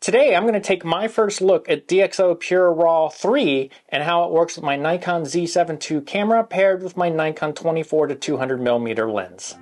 Today I'm going to take my first look at DxO PureRAW 3 and how it works with my Nikon Z7 II camera paired with my Nikon 24-200mm lens.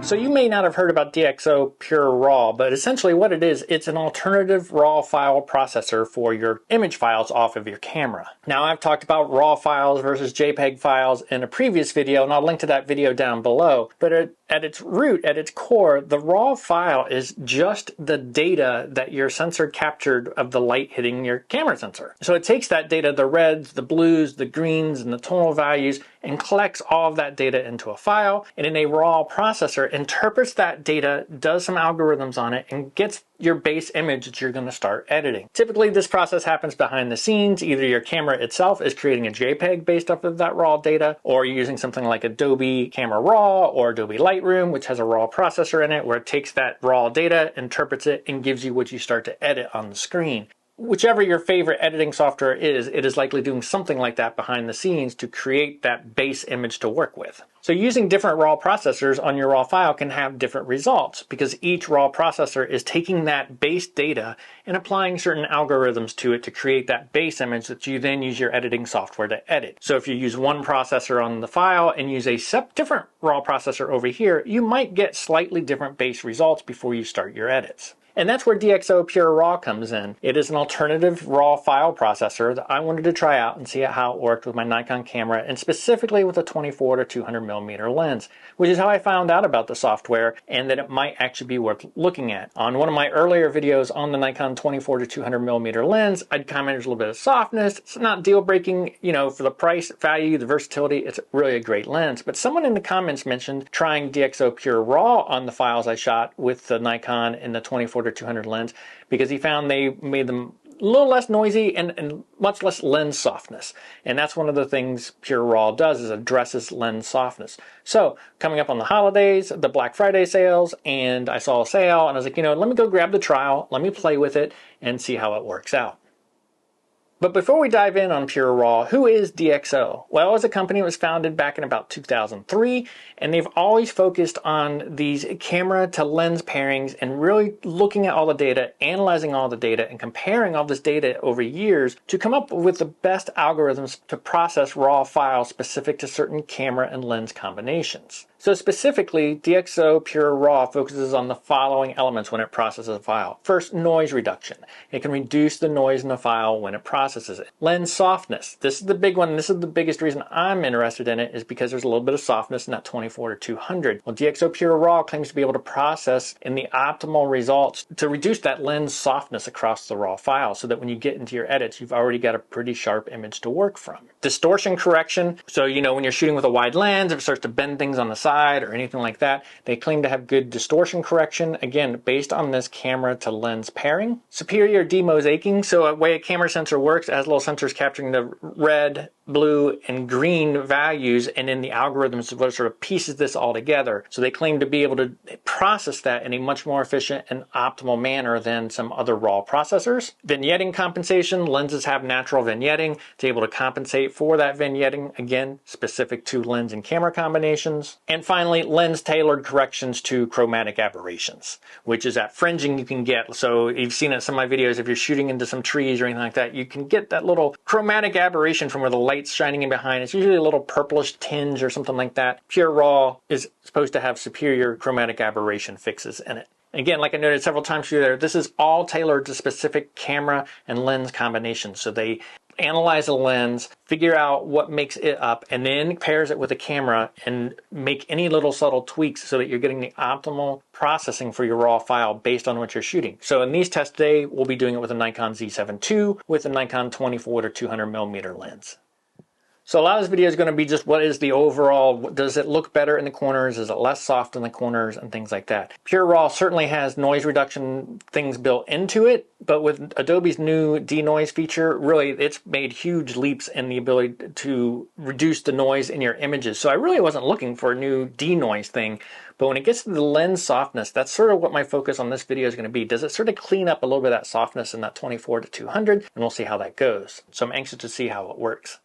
So you may not have heard about DxO PureRAW, but essentially what it is, it's an alternative RAW file processor for your image files off of your camera. Now I've talked about RAW files versus JPEG files in a previous video, and I'll link to that video down below. But at its root, at its core, the RAW file is just the data that your sensor captured of the light hitting your camera sensor. So it takes that data, the reds, the blues, the greens, and the tonal values, and collects all of that data into a file, and in a RAW processor interprets that data, does some algorithms on it, and gets your base image that you're going to start editing. Typically this process happens behind the scenes. Either your camera itself is creating a JPEG based off of that raw data, or you're using something like Adobe Camera Raw or Adobe Lightroom, which has a RAW processor in it where it takes that raw data, interprets it, and gives you what you start to edit on the screen. Whichever your favorite editing software is, it is likely doing something like that behind the scenes to create that base image to work with. So using different RAW processors on your RAW file can have different results because each RAW processor is taking that base data and applying certain algorithms to it to create that base image that you then use your editing software to edit. So if you use one processor on the file and use a different RAW processor over here, you might get slightly different base results before you start your edits. And that's where DxO PureRAW comes in. It is an alternative RAW file processor that I wanted to try out and see how it worked with my Nikon camera, and specifically with a 24-200mm lens, which is how I found out about the software and that it might actually be worth looking at. On one of my earlier videos on the Nikon 24-200mm lens, I'd commented a little bit of softness. It's not deal breaking, for the price, value, the versatility, it's really a great lens. But someone in the comments mentioned trying DxO PureRAW on the files I shot with the Nikon and the 24-200 lens because he found they made them a little less noisy and much less lens softness. And that's one of the things PureRAW does, is addresses lens softness. So coming up on the holidays, the Black Friday sales, and I saw a sale and I was like, let me go grab the trial, let me play with it and see how it works out. But before we dive in on PureRAW, who is DxO? Well, as a company, it was founded back in about 2003, and they've always focused on these camera to lens pairings and really looking at all the data, analyzing all the data, and comparing all this data over years to come up with the best algorithms to process RAW files specific to certain camera and lens combinations. So specifically, DxO PureRAW focuses on the following elements when it processes a file. First, noise reduction. It can reduce the noise in the file when it processes it. Lens softness. This is the big one. This is the biggest reason I'm interested in it, is because there's a little bit of softness in that 24-200. Well, DxO PureRAW claims to be able to process in the optimal results to reduce that lens softness across the raw file so that when you get into your edits, you've already got a pretty sharp image to work from. Distortion correction. So, when you're shooting with a wide lens, if it starts to bend things on the side or anything like that, they claim to have good distortion correction, again, based on this camera to lens pairing. Superior demosaicing, so a way a camera sensor works, as little sensors capturing the red, blue, and green values, and then the algorithms sort of pieces this all together. So they claim to be able to process that in a much more efficient and optimal manner than some other RAW processors. Vignetting compensation, lenses have natural vignetting. It's able to compensate for that vignetting, again, specific to lens and camera combinations. And finally, lens-tailored corrections to chromatic aberrations, which is that fringing you can get. So you've seen it in some of my videos, if you're shooting into some trees or anything like that, you can get that little chromatic aberration from where the light's shining in behind. It's usually a little purplish tinge or something like that. PureRAW is supposed to have superior chromatic aberration fixes in it. Again, like I noted several times through there, this is all tailored to specific camera and lens combinations. So they analyze a lens, figure out what makes it up, and then pairs it with a camera and make any little subtle tweaks so that you're getting the optimal processing for your raw file based on what you're shooting. So in these tests today, we'll be doing it with a Nikon Z7 II with a Nikon 24-200mm lens. So a lot of this video is going to be just what is the overall, does it look better in the corners, is it less soft in the corners, and things like that. PureRAW certainly has noise reduction things built into it, but with Adobe's new DeNoise feature, really it's made huge leaps in the ability to reduce the noise in your images. So I really wasn't looking for a new DeNoise thing, but when it gets to the lens softness, that's sort of what my focus on this video is going to be. Does it sort of clean up a little bit of that softness in that 24-200? And we'll see how that goes. So I'm anxious to see how it works.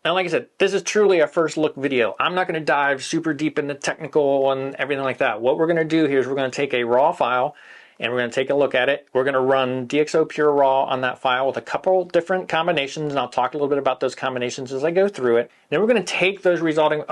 Now, like I said, this is truly a first look video. I'm not going to dive super deep into technical and everything like that. What we're going to do here is we're going to take a raw file and we're going to take a look at it. We're going to run DxO PureRAW on that file with a couple different combinations, and I'll talk a little bit about those combinations as I go through it. Then we're going to take those resulting,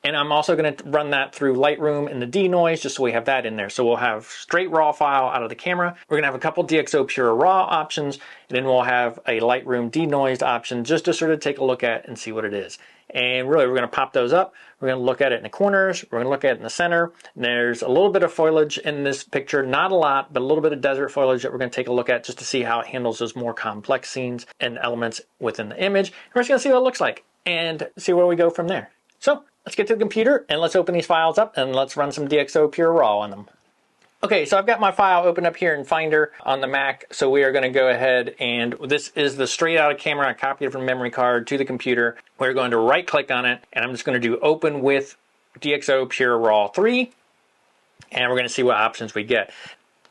and I'm also going to run that through Lightroom and the DeNoise just so we have that in there. So we'll have straight raw file out of the camera. We're going to have a couple DxO PureRAW options, and then we'll have a Lightroom DeNoise option just to sort of take a look at and see what it is. And really, we're going to pop those up. We're going to look at it in the corners. We're going to look at it in the center. And there's a little bit of foliage in this picture, not a lot, but a little bit of desert foliage that we're going to take a look at just to see how it handles those more complex scenes and elements within the image. And we're just going to see what it looks like and see where we go from there. So let's get to the computer and let's open these files up and let's run some DxO PureRAW on them. Okay, so I've got my file open up here in Finder on the Mac, so we are going to go ahead and this is the straight out of camera. I copied it from memory card to the computer. We're going to right click on it and I'm just going to do open with DxO PureRAW 3 and we're going to see what options we get.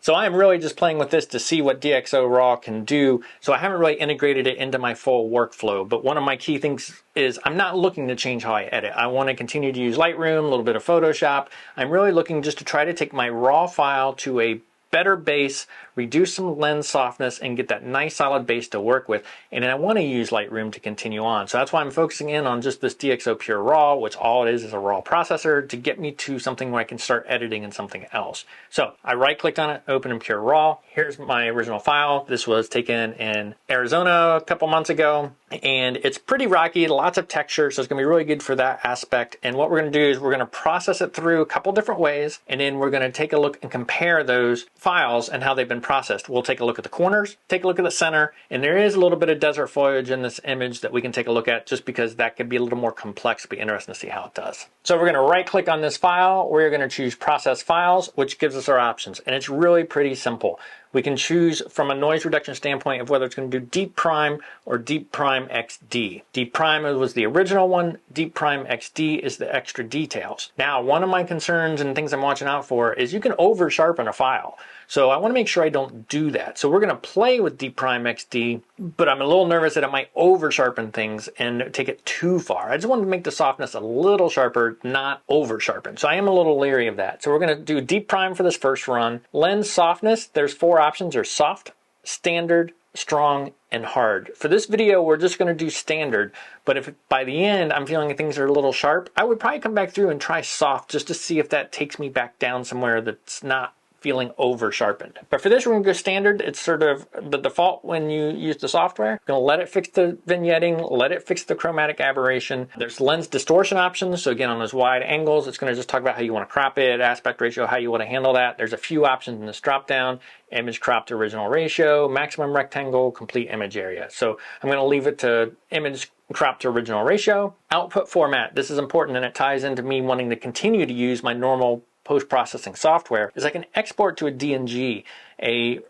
So I'm really just playing with this to see what DxO RAW can do. So I haven't really integrated it into my full workflow, but one of my key things is I'm not looking to change how I edit. I want to continue to use Lightroom, a little bit of Photoshop. I'm really looking just to try to take my raw file to a better base, reduce some lens softness, and get that nice solid base to work with. And then I want to use Lightroom to continue on. So that's why I'm focusing in on just this DxO PureRAW, which all it is a raw processor to get me to something where I can start editing in something else. So I right clicked on it, open in PureRAW. Here's my original file. This was taken in Arizona a couple months ago. And it's pretty rocky, lots of texture, so it's going to be really good for that aspect. And what we're going to do is we're going to process it through a couple different ways, and then we're going to take a look and compare those files and how they've been processed. We'll take a look at the corners, take a look at the center, and there is a little bit of desert foliage in this image that we can take a look at just because that could be a little more complex. It'll be interesting to see how it does. So we're going to right click on this file. We're going to choose Process Files, which gives us our options, and it's really pretty simple. We can choose from a noise reduction standpoint of whether it's going to do Deep Prime or Deep Prime XD. Deep Prime was the original one. Deep Prime XD is the extra details. Now, one of my concerns and things I'm watching out for is you can over sharpen a file. So I want to make sure I don't do that. So we're going to play with Deep Prime XD, but I'm a little nervous that it might over sharpen things and take it too far. I just want to make the softness a little sharper, not over sharpen. So I am a little leery of that. So we're going to do Deep Prime for this first run. Lens softness, there's 4 options. There's soft, standard, strong, and hard. For this video, we're just going to do standard, but if by the end I'm feeling things are a little sharp, I would probably come back through and try soft just to see if that takes me back down somewhere that's not feeling over sharpened. But for this, we're going to go standard. It's sort of the default when you use the software. We're going to let it fix the vignetting, let it fix the chromatic aberration. There's lens distortion options. So again, on those wide angles, it's going to just talk about how you want to crop it, aspect ratio, how you want to handle that. There's a few options in this drop down: image crop to original ratio, maximum rectangle, complete image area. So I'm going to leave it to image crop to original ratio. Output format. This is important and it ties into me wanting to continue to use my normal post-processing software. Is I can export to a DNG, a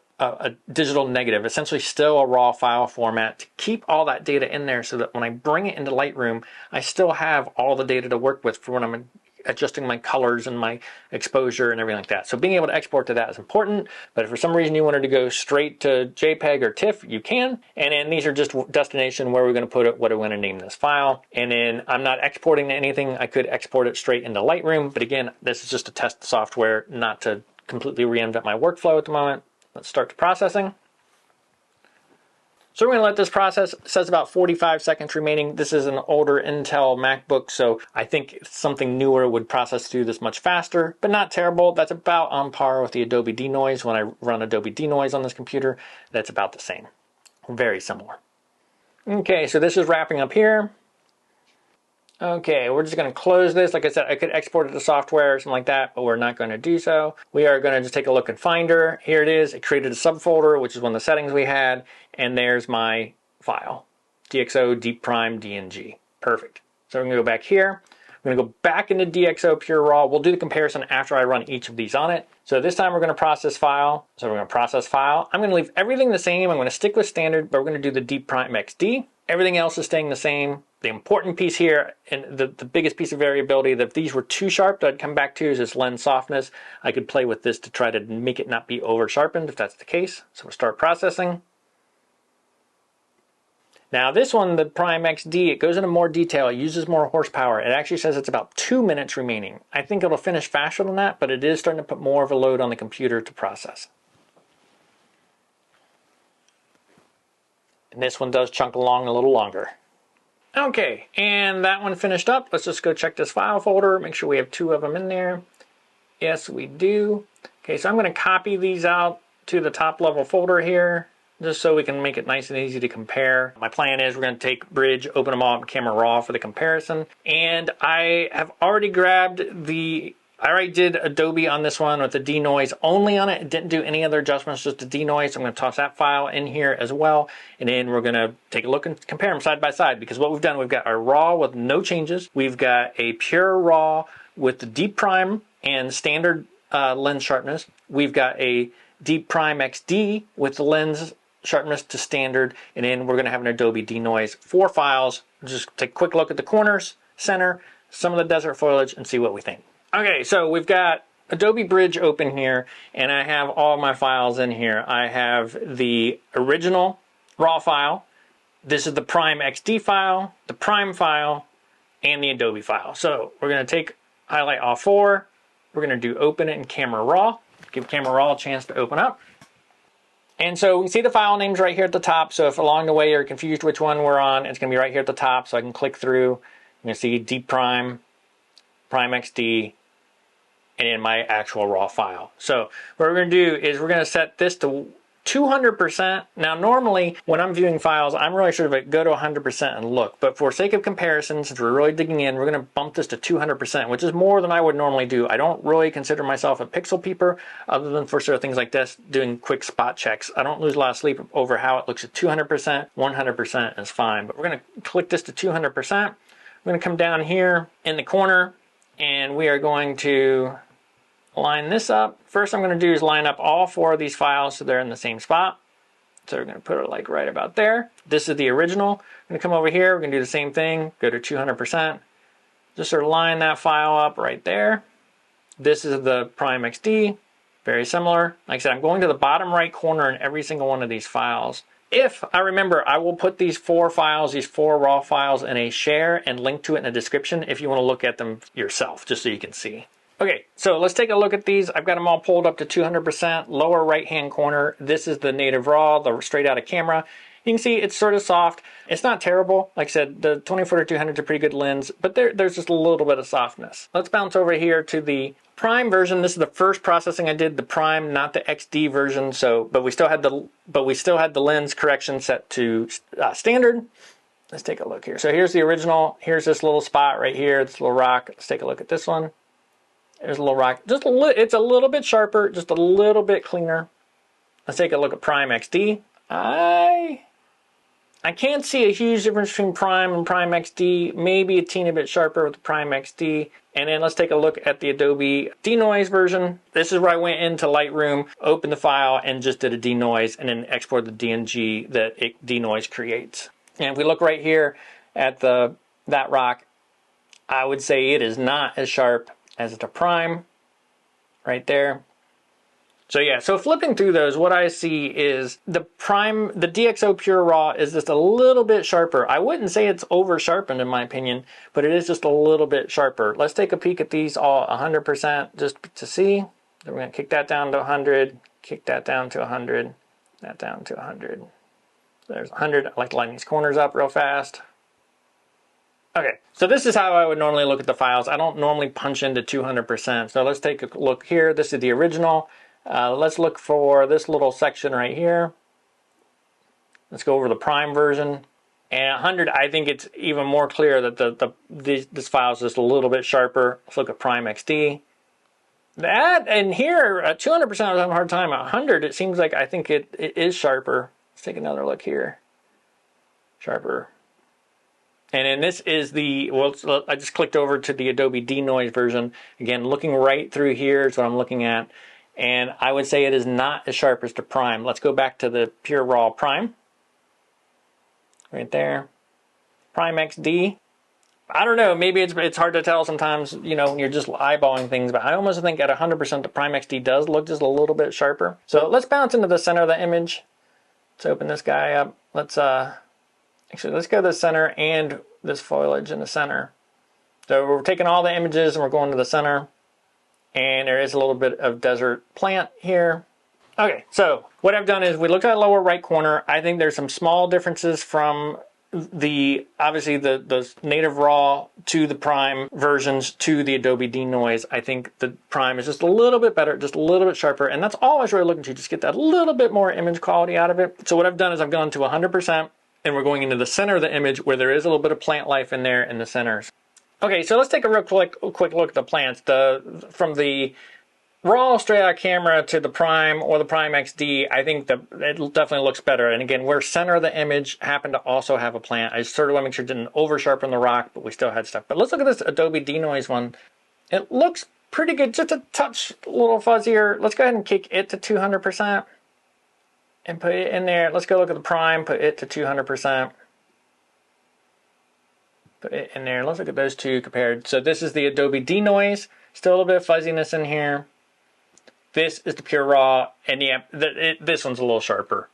digital negative, essentially still a raw file format, to keep all that data in there so that when I bring it into Lightroom, I still have all the data to work with for when I'm adjusting my colors and my exposure and everything like that. So being able to export to that is important, but if for some reason you wanted to go straight to JPEG or TIFF, you can. And then these are just destination where we're going to put it, what are we going to name this file. And then I'm not exporting to anything. I could export it straight into Lightroom, but again, this is just to test the software, not to completely reinvent my workflow at the moment. Let's start the processing. So we're going to let this process. It says about 45 seconds remaining. This is an older Intel MacBook, so I think something newer would process through this much faster, but not terrible. That's about on par with the Adobe DeNoise. When I run Adobe DeNoise on this computer, that's about the same. Very similar. Okay, so this is wrapping up here. Okay, we're just going to close this. Like I said, I could export it to software or something like that, but we're not going to do so. We are going to just take a look in Finder. Here it is. It created a subfolder, which is one of the settings we had. And there's my file, DxO Deep Prime DNG. Perfect. So we're going to go back here. I'm going to go back into DxO PureRAW. We'll do the comparison after I run each of these on it. So this time we're going to process file. So we're going to process file. I'm going to leave everything the same. I'm going to stick with standard, but we're going to do the Deep Prime XD. Everything else is staying the same. The important piece here, and the biggest piece of variability, that if these were too sharp, that I'd come back to is this lens softness. I could play with this to try to make it not be over sharpened if that's the case. So we'll start processing. Now this one, the Prime XD, it goes into more detail, it uses more horsepower. It actually says it's about 2 minutes remaining. I think it'll finish faster than that, but it is starting to put more of a load on the computer to process. And this one does chunk along a little longer. Okay, and that one finished up. Let's just go check this file folder, make sure we have 2 of them in there. Yes, we do. Okay, so I'm going to copy these out to the top level folder here, just so we can make it nice and easy to compare. My plan is we're going to take Bridge, open them all up in Camera Raw for the comparison. And I have already grabbed I already did Adobe on this one with the DeNoise only on it. It didn't do any other adjustments, just the DeNoise. I'm going to toss that file in here as well. And then we're going to take a look and compare them side by side, because what we've done, we've got our RAW with no changes. We've got a pure RAW with the deep prime and standard lens sharpness. We've got a deep prime XD with the lens sharpness to standard. And then we're going to have an Adobe DeNoise. 4 files. Just take a quick look at the corners, center, some of the desert foliage, and see what we think. Okay, so we've got Adobe Bridge open here, and I have all my files in here. I have the original RAW file. This is the Prime XD file, the Prime file, and the Adobe file. So we're going to highlight all 4. We're going to do open it in Camera Raw. Give Camera Raw a chance to open up. And so we can see the file names right here at the top. So if along the way you're confused which one we're on, it's going to be right here at the top. So I can click through. You can see Deep Prime, Prime XD, and in my actual RAW file. So what we're going to do is we're going to set this to 200%. Now normally when I'm viewing files, I'm really sure to go to 100% and look. But for sake of comparison, since we're really digging in, we're going to bump this to 200%, which is more than I would normally do. I don't really consider myself a pixel peeper, other than for sort of things like this, doing quick spot checks. I don't lose a lot of sleep over how it looks at 200%. 100% is fine. But we're going to click this to 200%. We're going to come down here in the corner, and we are going to line this up. First I'm going to do is line up all 4 of these files so they're in the same spot. So we're going to put it like right about there. This is the original. I'm going to come over here. We're going to do the same thing. Go to 200%. Just sort of line that file up right there. This is the Prime XD. Very similar. Like I said, I'm going to the bottom right corner in every single one of these files. If I remember, I will put these 4 files, these 4 RAW files, in a share and link to it in the description if you want to look at them yourself, just so you can see. Okay, so let's take a look at these. I've got them all pulled up to 200%, lower right-hand corner. This is the native RAW, the straight out of camera. You can see it's sort of soft. It's not terrible. Like I said, the 24-200 is a pretty good lens, but there's just a little bit of softness. Let's bounce over here to the Prime version. This is the first processing I did, the Prime, not the XD version. But we still had the lens correction set to standard. Let's take a look here. So here's the original. Here's this little spot right here, this little rock. Let's take a look at this one. There's a little rock. It's a little bit sharper, just a little bit cleaner. Let's take a look at Prime XD. I can't see a huge difference between Prime and Prime XD. Maybe a teeny bit sharper with the Prime XD. And then let's take a look at the Adobe DeNoise version. This is where I went into Lightroom, opened the file, and just did a DeNoise, and then exported the DNG that DeNoise creates. And if we look right here at that rock, I would say it is not as sharp as the Prime right there. So yeah, so flipping through those, what I see is the Prime, the DxO PureRAW is just a little bit sharper. I wouldn't say it's over sharpened in my opinion, but it is just a little bit sharper. Let's take a peek at these all 100% just to see. Then we're going to kick that down to 100, kick that down to 100, that down to 100. There's 100. I like to line these corners up real fast. Okay, so this is how I would normally look at the files. I don't normally punch into 200%. So let's take a look here. This is the original. Let's look for this little section right here. Let's go over the Prime version. And 100, I think it's even more clear that this file is just a little bit sharper. Let's look at Prime XD. That, and here, at 200%, I was having a hard time. At 100, it seems like I think it is sharper. Let's take another look here. Sharper. And then this is the, well, I just clicked over to the Adobe DeNoise version. Again, looking right through here is what I'm looking at. And I would say it is not as sharp as the Prime. Let's go back to the PureRAW Prime. Right there. Prime XD. I don't know, maybe it's hard to tell sometimes, you know, when you're just eyeballing things, but I almost think at 100% the Prime XD does look just a little bit sharper. So let's bounce into the center of the image. Let's open this guy up. Let's Actually, let's go to the center and this foliage in the center. So we're taking all the images and we're going to the center. And there is a little bit of desert plant here. Okay, so what I've done is we looked at the lower right corner. I think there's some small differences from obviously the native RAW to the Prime versions to the Adobe DeNoise. I think the Prime is just a little bit better, just a little bit sharper, and that's all I was really looking to, just get that little bit more image quality out of it. So what I've done is I've gone to 100%, and we're going into the center of the image where there is a little bit of plant life in there in the centers. Okay, so let's take a real quick look at the plants. From the RAW straight out camera to the Prime or the Prime XD, I think it definitely looks better. And again, where center of the image happened to also have a plant. I sort of want to make sure it didn't over sharpen the rock, but we still had stuff. But let's look at this Adobe DeNoise one. It looks pretty good, just a touch a little fuzzier. Let's go ahead and kick it to 200% and put it in there. Let's go look at the Prime, put it to 200%. Put it in there. Let's look at those two compared. So this is the Adobe DeNoise, still a little bit of fuzziness in here. This is the PureRAW, and yeah, this one's a little sharper.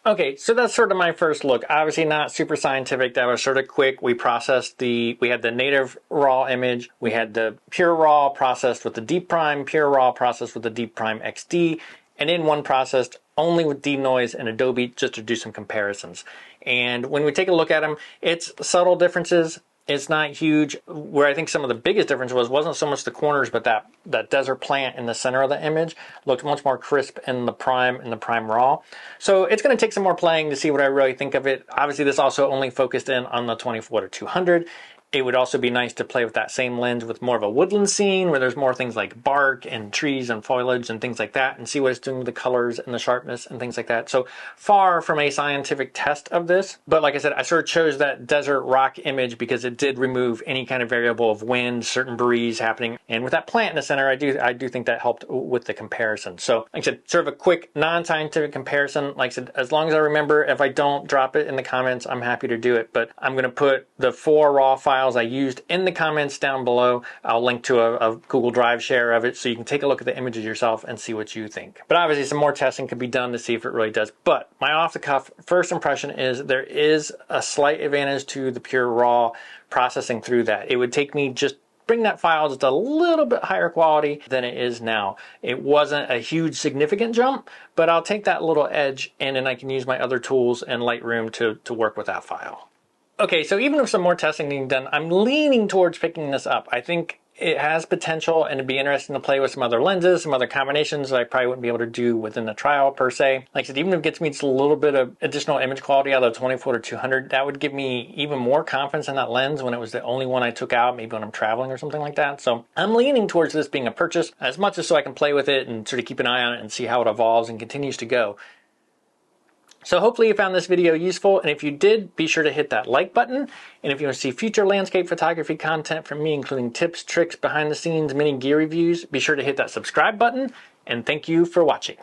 Okay, so that's sort of my first look. Obviously not super scientific. That was sort of quick. We had the native RAW image. We had the PureRAW processed with the Deep Prime, PureRAW processed with the Deep Prime XD, and in one processed only with DeNoise and Adobe, just to do some comparisons. And when we take a look at them, it's subtle differences. It's not huge. Where I think some of the biggest difference wasn't so much the corners, but that desert plant in the center of the image looked much more crisp in the Prime RAW. So it's going to take some more playing to see what I really think of it. Obviously, this also only focused in on the 24-200. It would also be nice to play with that same lens with more of a woodland scene where there's more things like bark and trees and foliage and things like that, and see what it's doing with the colors and the sharpness and things like that. So far from a scientific test of this, but like I said, I sort of chose that desert rock image because it did remove any kind of variable of wind, certain breeze happening. And with that plant in the center, I do think that helped with the comparison. So like I said, sort of a quick non-scientific comparison. Like I said, as long as I remember, if I don't, drop it in the comments, I'm happy to do it. But I'm going to put the 4 RAW files I used in the comments down below. I'll link to a Google Drive share of it so you can take a look at the images yourself and see what you think. But obviously some more testing could be done to see if it really does. But my off-the-cuff first impression is there is a slight advantage to the PureRAW processing through that. It would take me just bring that file just a little bit higher quality than it is now. It wasn't a huge significant jump, but I'll take that little edge and then I can use my other tools in Lightroom to work with that file. Okay, so even with some more testing being done, I'm leaning towards picking this up. I think it has potential and it'd be interesting to play with some other lenses, some other combinations that I probably wouldn't be able to do within the trial per se. Like I said, even if it gets me just a little bit of additional image quality out of the 24-200, that would give me even more confidence in that lens when it was the only one I took out, maybe when I'm traveling or something like that. So I'm leaning towards this being a purchase as much as so I can play with it and sort of keep an eye on it and see how it evolves and continues to go. So hopefully you found this video useful, and if you did, be sure to hit that like button. And if you want to see future landscape photography content from me, including tips, tricks, behind the scenes, mini gear reviews, be sure to hit that subscribe button, and thank you for watching.